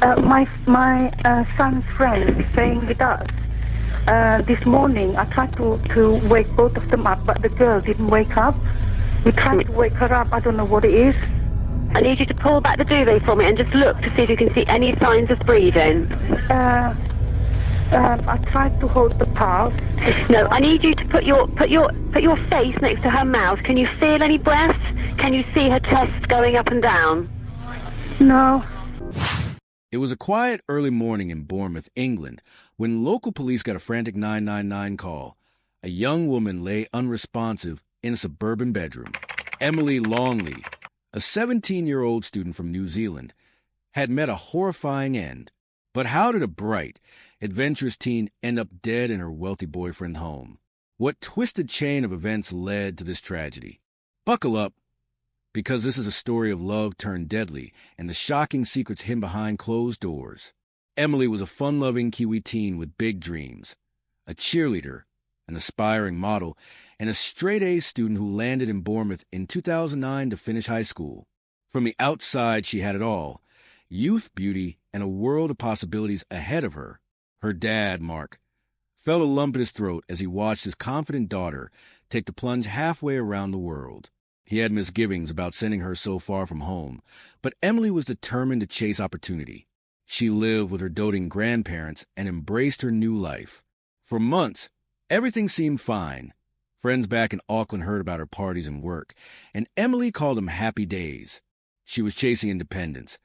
My son's friend is staying with us. This morning, I tried to wake both of them up, but the girl didn't wake up. We tried to wake her up. I don't know what it is. I need you to pull back the duvet for me and just look to see if you can see any signs of breathing. I tried to hold the pulse. No, I need you to put your face next to her mouth. Can you feel any breath? Can you see her chest going up and down? No. It was a quiet early morning in Bournemouth, England, when local police got a frantic 999 call. A young woman lay unresponsive in a suburban bedroom. Emily Longley, a 17-year-old student from New Zealand, had met a horrifying end. But how did a bright, adventurous teen end up dead in her wealthy boyfriend's home? What twisted chain of events led to this tragedy? Buckle up, because this is a story of love turned deadly and the shocking secrets hidden behind closed doors. Emily was a fun-loving Kiwi teen with big dreams, a cheerleader, an aspiring model, and a straight-A student who landed in Bournemouth in 2009 to finish high school. From the outside, she had it all: youth, beauty, and a world of possibilities ahead of her. Her dad, Mark, felt a lump in his throat as he watched his confident daughter take the plunge halfway around the world. He had misgivings about sending her so far from home, but Emily was determined to chase opportunity. She lived with her doting grandparents and embraced her new life. For months, everything seemed fine. Friends back in Auckland heard about her parties and work, and Emily called them happy days. She was chasing independence,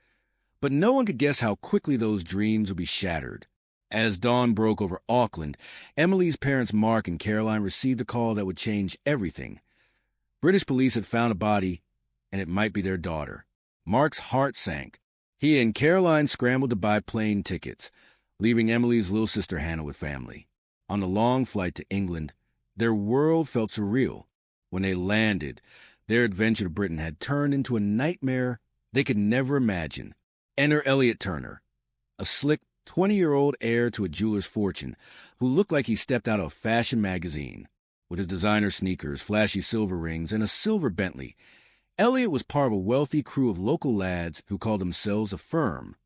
but no one could guess how quickly those dreams would be shattered. As dawn broke over Auckland, Emily's parents Mark and Caroline received a call that would change everything. British police had found a body, and it might be their daughter. Mark's heart sank. He and Caroline scrambled to buy plane tickets, leaving Emily's little sister Hannah with family. On the long flight to England, their world felt surreal. When they landed, their adventure to Britain had turned into a nightmare they could never imagine. Enter Elliot Turner, a slick 20-year-old heir to a jeweler's fortune who looked like he stepped out of a fashion magazine. With his designer sneakers, flashy silver rings, and a silver Bentley, Elliot was part of a wealthy crew of local lads who called themselves a firm.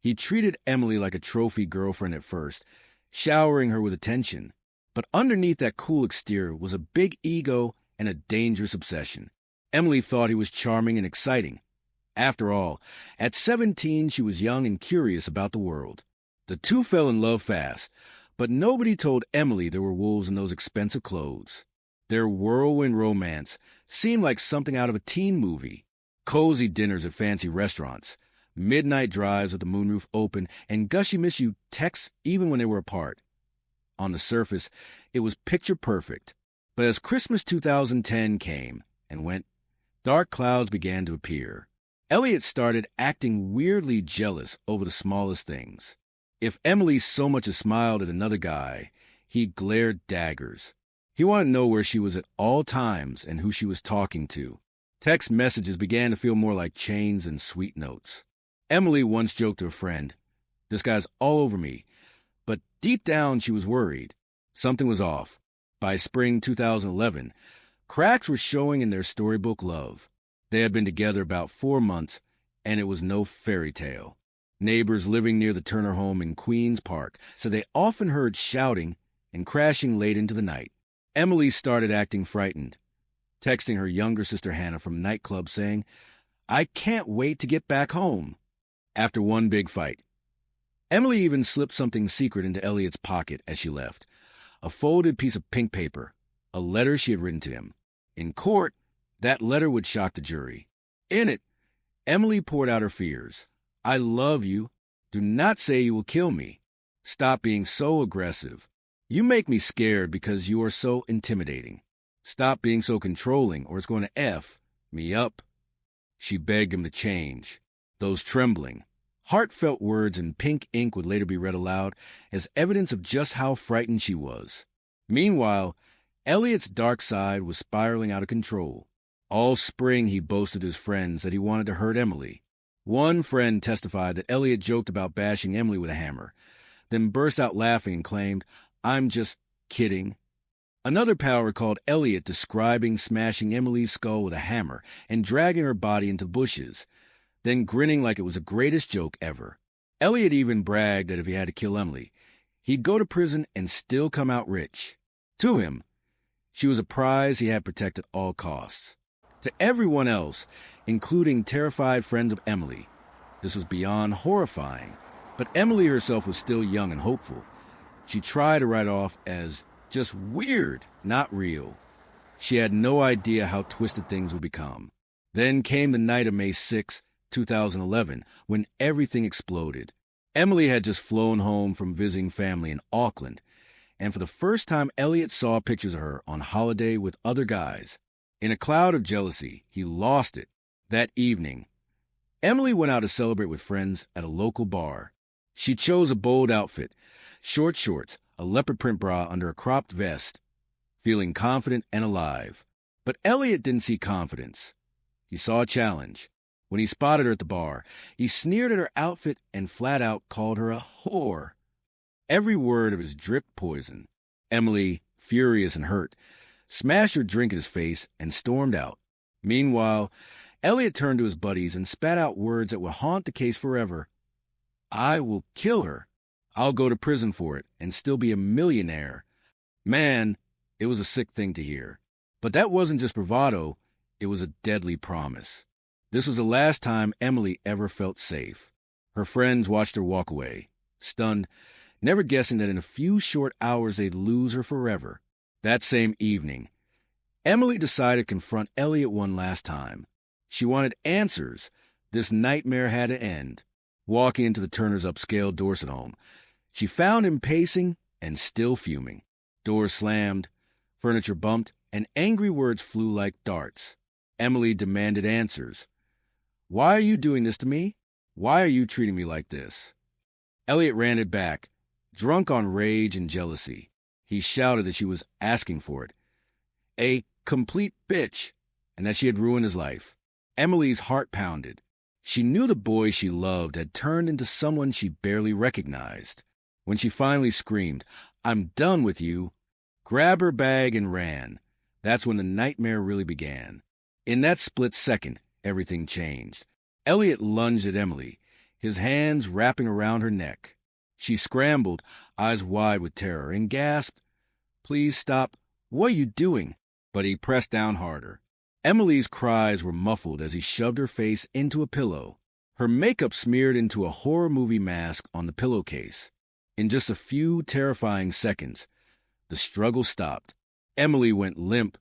He treated Emily like a trophy girlfriend at first, showering her with attention. But underneath that cool exterior was a big ego and a dangerous obsession. Emily thought he was charming and exciting. After all, at 17, she was young and curious about the world. The two fell in love fast, but nobody told Emily there were wolves in those expensive clothes. Their whirlwind romance seemed like something out of a teen movie. Cozy dinners at fancy restaurants, midnight drives with the moonroof open, and gushy miss you texts even when they were apart. On the surface, it was picture perfect. But as Christmas 2010 came and went, dark clouds began to appear. Elliot started acting weirdly jealous over the smallest things. If Emily so much as smiled at another guy, he glared daggers. He wanted to know where she was at all times and who she was talking to. Text messages began to feel more like chains and sweet notes. Emily once joked to a friend, "This guy's all over me." But deep down she was worried. Something was off. By spring 2011, cracks were showing in their storybook love. They had been together about 4 months, and it was no fairy tale. Neighbors living near the Turner home in Queen's Park said they often heard shouting and crashing late into the night. Emily started acting frightened, texting her younger sister Hannah from nightclubs saying, "I can't wait to get back home." After one big fight, Emily even slipped something secret into Elliot's pocket as she left. A folded piece of pink paper, a letter she had written to him. In court, that letter would shock the jury. In it, Emily poured out her fears. "I love you. Do not say you will kill me. Stop being so aggressive. You make me scared because you are so intimidating. Stop being so controlling or it's going to F me up." She begged him to change. Those trembling, heartfelt words in pink ink would later be read aloud as evidence of just how frightened she was. Meanwhile, Elliot's dark side was spiraling out of control. All spring he boasted to his friends that he wanted to hurt Emily. One friend testified that Elliot joked about bashing Emily with a hammer, then burst out laughing and claimed, "I'm just kidding." Another pal recalled Elliot describing smashing Emily's skull with a hammer and dragging her body into bushes, then grinning like it was the greatest joke ever. Elliot even bragged that if he had to kill Emily, he'd go to prison and still come out rich. To him, she was a prize he had protected at all costs. To everyone else, including terrified friends of Emily, this was beyond horrifying. But Emily herself was still young and hopeful. She tried to write it off as just weird, not real. She had no idea how twisted things would become. Then came the night of May 6, 2011, when everything exploded. Emily had just flown home from visiting family in Auckland, and for the first time Elliot saw pictures of her on holiday with other guys. In a cloud of jealousy, he lost it. That evening, Emily went out to celebrate with friends at a local bar. She chose a bold outfit, short shorts, a leopard print bra under a cropped vest, feeling confident and alive. But Elliot didn't see confidence. He saw a challenge. When he spotted her at the bar, he sneered at her outfit and flat out called her a whore. Every word of his dripped poison. Emily, furious and hurt, smashed her drink in his face and stormed out. Meanwhile, Elliot turned to his buddies and spat out words that would haunt the case forever. I will kill her. I'll go to prison for it and still be a millionaire. Man, it was a sick thing to hear. But that wasn't just bravado, it was a deadly promise. This was the last time Emily ever felt safe. Her friends watched her walk away, stunned, never guessing that in a few short hours they'd lose her forever. That same evening, Emily decided to confront Elliot one last time. She wanted answers. This nightmare had to end. Walking into the Turners' upscale Dorset home, she found him pacing and still fuming. Doors slammed, furniture bumped, and angry words flew like darts. Emily demanded answers. Why are you doing this to me? Why are you treating me like this? Elliot ranted back, drunk on rage and jealousy. He shouted that she was asking for it. A complete bitch, and that she had ruined his life. Emily's heart pounded. She knew the boy she loved had turned into someone she barely recognized. When she finally screamed, I'm done with you, grabbed her bag and ran. That's when the nightmare really began. In that split second, everything changed. Elliot lunged at Emily, his hands wrapping around her neck. She scrambled, eyes wide with terror, and gasped, Please stop. What are you doing? But he pressed down harder. Emily's cries were muffled as he shoved her face into a pillow, her makeup smeared into a horror movie mask on the pillowcase. In just a few terrifying seconds, the struggle stopped. Emily went limp.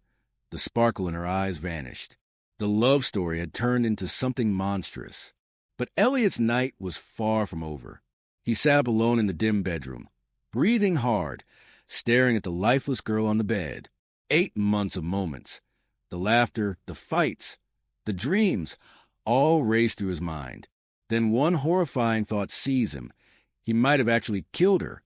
The sparkle in her eyes vanished. The love story had turned into something monstrous. But Elliot's night was far from over. He sat up alone in the dim bedroom, breathing hard, staring at the lifeless girl on the bed. 8 months of moments. The laughter, the fights, the dreams, all raced through his mind. Then one horrifying thought seized him. He might have actually killed her.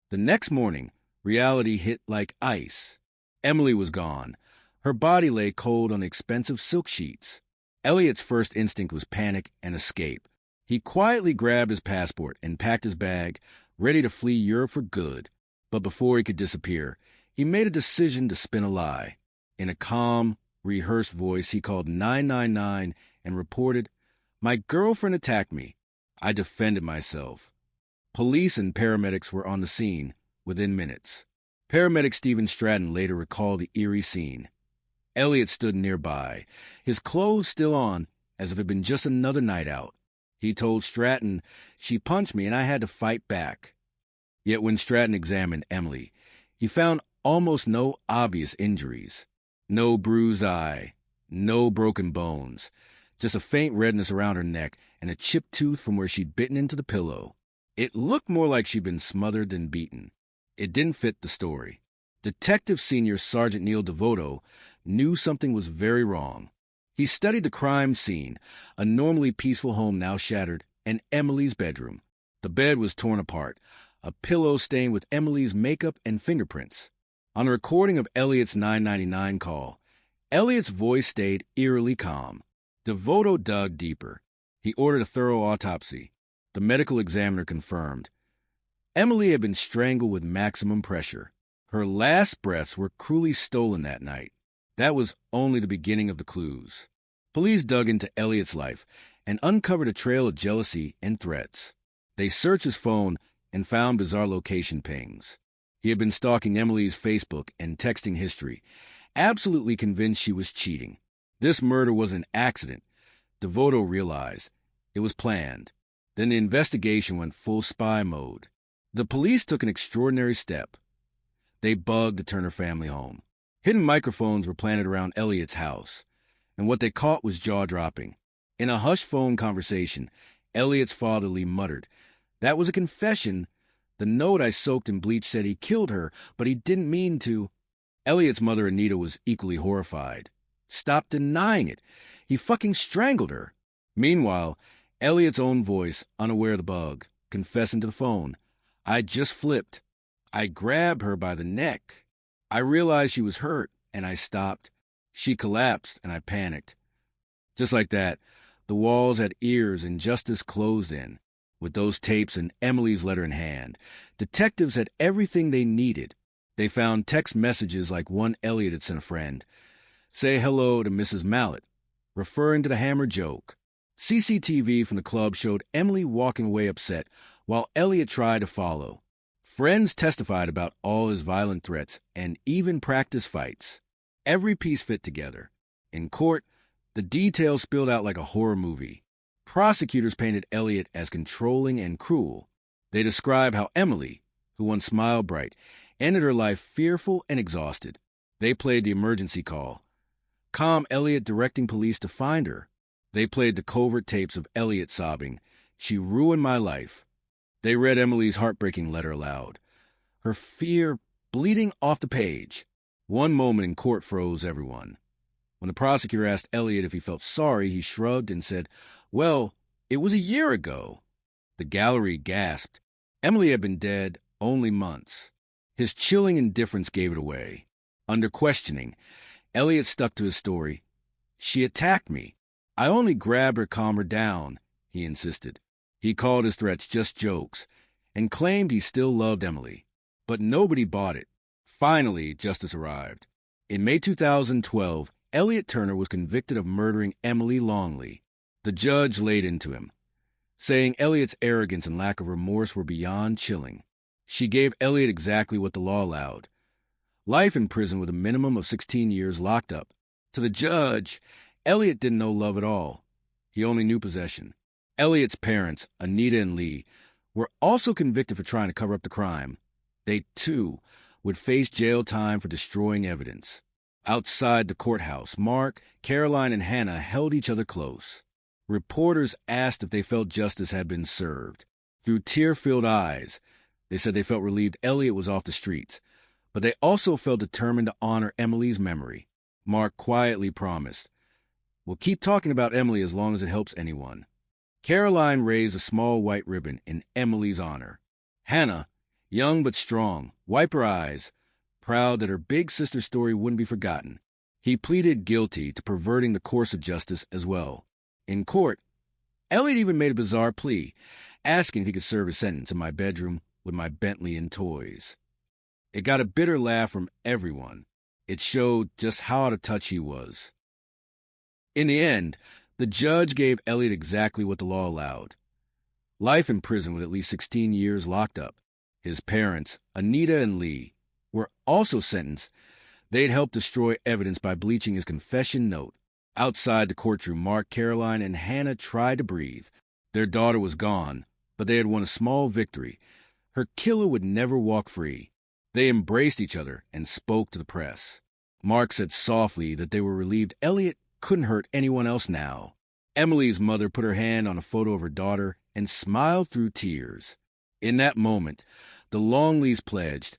The next morning, reality hit like ice. Emily was gone. Her body lay cold on the expensive silk sheets. Elliot's first instinct was panic and escape. He quietly grabbed his passport and packed his bag, ready to flee Europe for good. But before he could disappear, he made a decision to spin a lie. In a calm, rehearsed voice, he called 999 and reported, My girlfriend attacked me. I defended myself. Police and paramedics were on the scene within minutes. Paramedic Stephen Stratton later recalled the eerie scene. Elliot stood nearby, his clothes still on, as if it had been just another night out. He told Stratton, She punched me and I had to fight back. Yet when Stratton examined Emily, he found almost no obvious injuries. No bruised eye, no broken bones, just a faint redness around her neck and a chipped tooth from where she'd bitten into the pillow. It looked more like she'd been smothered than beaten. It didn't fit the story. Detective Senior Sergeant Neil Devoto knew something was very wrong. He studied the crime scene, a normally peaceful home now shattered, and Emily's bedroom. The bed was torn apart, a pillow stained with Emily's makeup and fingerprints. On a recording of Elliot's 999 call, Elliot's voice stayed eerily calm. Devoto dug deeper. He ordered a thorough autopsy. The medical examiner confirmed. Emily had been strangled with maximum pressure. Her last breaths were cruelly stolen that night. That was only the beginning of the clues. Police dug into Elliot's life and uncovered a trail of jealousy and threats. They searched his phone and found bizarre location pings. He had been stalking Emily's Facebook and texting history, absolutely convinced she was cheating. This murder was an accident. Devoto realized it was planned. Then the investigation went full spy mode. The police took an extraordinary step. They bugged the Turner family home. Hidden microphones were planted around Elliot's house, and what they caught was jaw-dropping. In a hushed phone conversation, Elliot's father Lee muttered, "That was a confession. The note I soaked in bleach said he killed her, but he didn't mean to." Elliot's mother Anita was equally horrified. "Stop denying it. He fucking strangled her." Meanwhile, Elliot's own voice, unaware of the bug, confessing to the phone, "I just flipped. I grabbed her by the neck. I realized she was hurt, and I stopped. She collapsed, and I panicked." Just like that, the walls had ears and justice closed in. With those tapes and Emily's letter in hand, detectives had everything they needed. They found text messages like one Elliot had sent a friend. "Say hello to Mrs. Mallet," referring to the hammer joke. CCTV from the club showed Emily walking away upset while Elliot tried to follow. Friends testified about all his violent threats and even practice fights. Every piece fit together. In court, the details spilled out like a horror movie. Prosecutors painted Elliot as controlling and cruel. They described how Emily, who once smiled bright, ended her life fearful and exhausted. They played the emergency call. Calm Elliot directing police to find her. They played the covert tapes of Elliot sobbing, "She ruined my life." They read Emily's heartbreaking letter aloud. Her fear bleeding off the page. One moment in court froze everyone. When the prosecutor asked Elliot if he felt sorry, he shrugged and said, "Well, it was a year ago." The gallery gasped. Emily had been dead only months. His chilling indifference gave it away. Under questioning, Elliot stuck to his story. "She attacked me. I only grabbed her, calm her down," he insisted. He called his threats just jokes and claimed he still loved Emily. But nobody bought it. Finally, justice arrived. In May 2012, Elliot Turner was convicted of murdering Emily Longley. The judge laid into him, saying Elliot's arrogance and lack of remorse were beyond chilling. She gave Elliot exactly what the law allowed: life in prison with a minimum of 16 years locked up. To the judge, Elliot didn't know love at all. He only knew possession. Elliot's parents, Anita and Lee, were also convicted for trying to cover up the crime. They, too, would face jail time for destroying evidence. Outside the courthouse, Mark, Caroline, and Hannah held each other close. Reporters asked if they felt justice had been served. Through tear-filled eyes, they said they felt relieved Elliot was off the streets, but they also felt determined to honor Emily's memory. Mark quietly promised, "We'll keep talking about Emily as long as it helps anyone." Caroline raised a small white ribbon in Emily's honor. Hannah, young but strong, wiped her eyes, proud that her big sister's story wouldn't be forgotten. He pleaded guilty to perverting the course of justice as well. In court, Elliot even made a bizarre plea, asking if he could serve his sentence in my bedroom with my Bentley and toys. It got a bitter laugh from everyone. It showed just how out of touch he was. In the end, the judge gave Elliot exactly what the law allowed: life in prison with at least 16 years locked up. His parents, Anita and Lee, were also sentenced. They'd helped destroy evidence by bleaching his confession note. Outside the courtroom, Mark, Caroline, and Hannah tried to breathe. Their daughter was gone, but they had won a small victory. Her killer would never walk free. They embraced each other and spoke to the press. Mark said softly that they were relieved Elliot couldn't hurt anyone else now. Emily's mother put her hand on a photo of her daughter and smiled through tears. In that moment, the Longleys pledged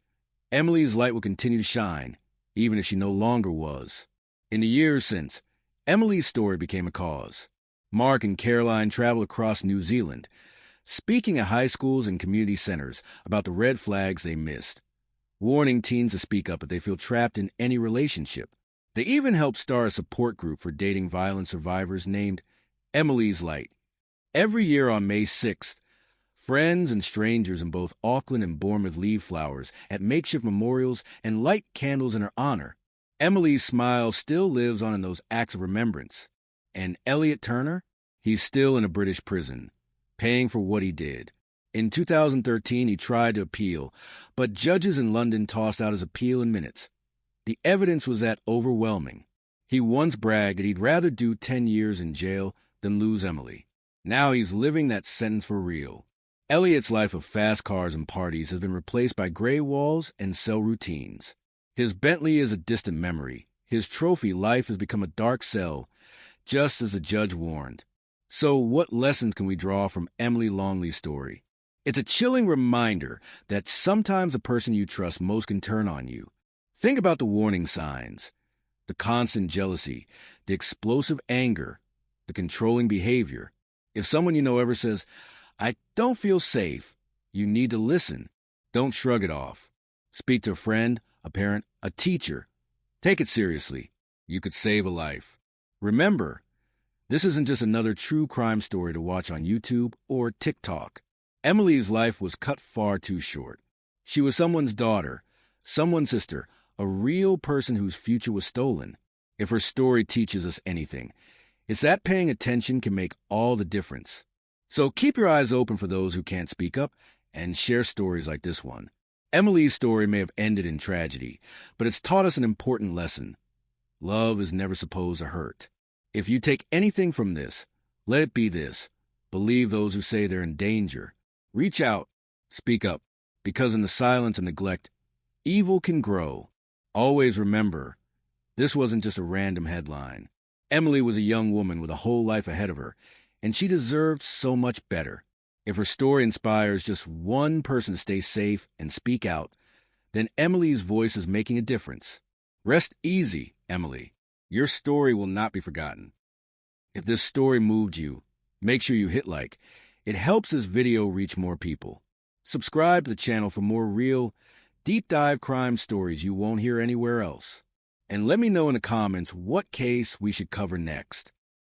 Emily's light would continue to shine, even if she no longer was. In the years since, Emily's story became a cause. Mark and Caroline traveled across New Zealand, speaking at high schools and community centers about the red flags they missed, warning teens to speak up if they feel trapped in any relationship. They even helped start a support group for dating violence survivors named Emily's Light. Every year on May 6th, friends and strangers in both Auckland and Bournemouth leave flowers at makeshift memorials and light candles in her honor. Emily's smile still lives on in those acts of remembrance. And Elliot Turner? He's still in a British prison, paying for what he did. In 2013, he tried to appeal, but judges in London tossed out his appeal in minutes. The evidence was that overwhelming. He once bragged that he'd rather do 10 years in jail than lose Emily. Now he's living that sentence for real. Elliot's life of fast cars and parties has been replaced by gray walls and cell routines. His Bentley is a distant memory. His trophy life has become a dark cell, just as the judge warned. So what lessons can we draw from Emily Longley's story? It's a chilling reminder that sometimes the person you trust most can turn on you. Think about the warning signs, the constant jealousy, the explosive anger, the controlling behavior. If someone you know ever says, "I don't feel safe," you need to listen. Don't shrug it off. Speak to a friend, a parent, a teacher. Take it seriously. You could save a life. Remember, this isn't just another true crime story to watch on YouTube or TikTok. Emily's life was cut far too short. She was someone's daughter, someone's sister, a real person whose future was stolen. If her story teaches us anything, it's that paying attention can make all the difference. So keep your eyes open for those who can't speak up and share stories like this one. Emily's story may have ended in tragedy, but it's taught us an important lesson. Love is never supposed to hurt. If you take anything from this, let it be this. Believe those who say they're in danger. Reach out, speak up, because in the silence and neglect, evil can grow. Always remember, this wasn't just a random headline. Emily was a young woman with a whole life ahead of her, and she deserved so much better. If her story inspires just one person to stay safe and speak out, then Emily's voice is making a difference. Rest easy, Emily. Your story will not be forgotten. If this story moved you, make sure you hit like. It helps this video reach more people. Subscribe to the channel for more real, deep dive crime stories you won't hear anywhere else. And let me know in the comments what case we should cover next.